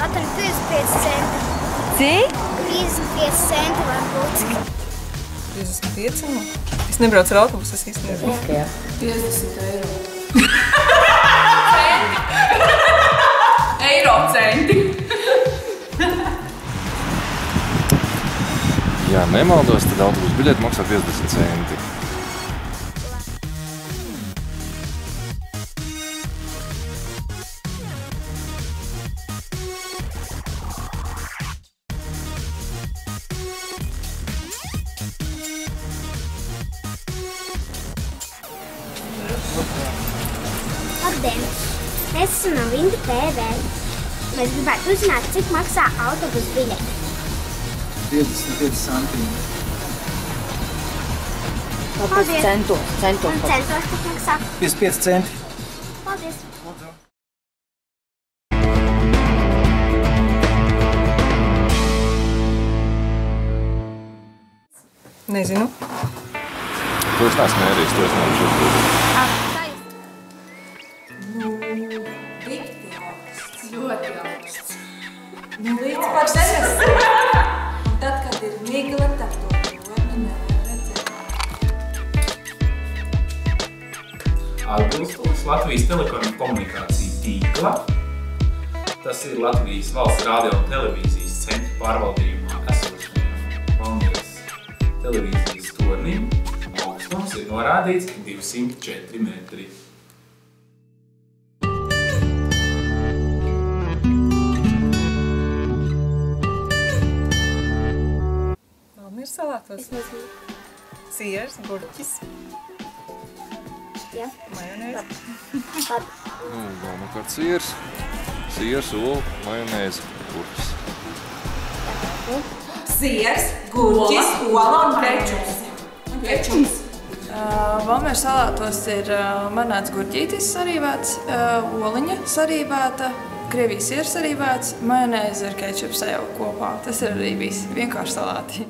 Atradu 55 centi. Cik? 55 centi varbūt. 55? Es nebraucu ar autobusu, es īsti nezinu. 50 eiro. Eiro centi. Ja nemaldos, tad autobusu biļeti maksā 50 centi. Labdien! Mēs esam no Vinda TV. Mēs gribētu uzzināt, cik maksā autobusu biļete. 55 centiņi. Paldies. Centos. Un centos cik maksā? 55 centi. Paldies! Nezinu. To es neesmu mērījis, to es neesmu šobrīd. Dikti augsts. Ļoti augsts. Līdz par 70. Un tad, kad ir migla, tad to ļoti nevar redzēt. Atbilstoši Latvijas telekomunikāciju tīkla. Tas ir Latvijas valsts radio un televīzijas centra pārvaldījumā esošajam Valmieras televīzijas tornim. Augstums ir norādīts 204 metri. Valmieras salātos. Siers, gurķis. Jā. Majonēze. Galvenokārt siers, olu, majonēze, gurķis. Siers, gurķis, ola un kečups. Valmieras salātos ir marinēts gurķītis sarīvēts, oliņa sarīvēta, Krievijas siers sarīvēts, majonēze ar kečupu sajaukt kopā. Tas ir arī viss, vienkārši salāti.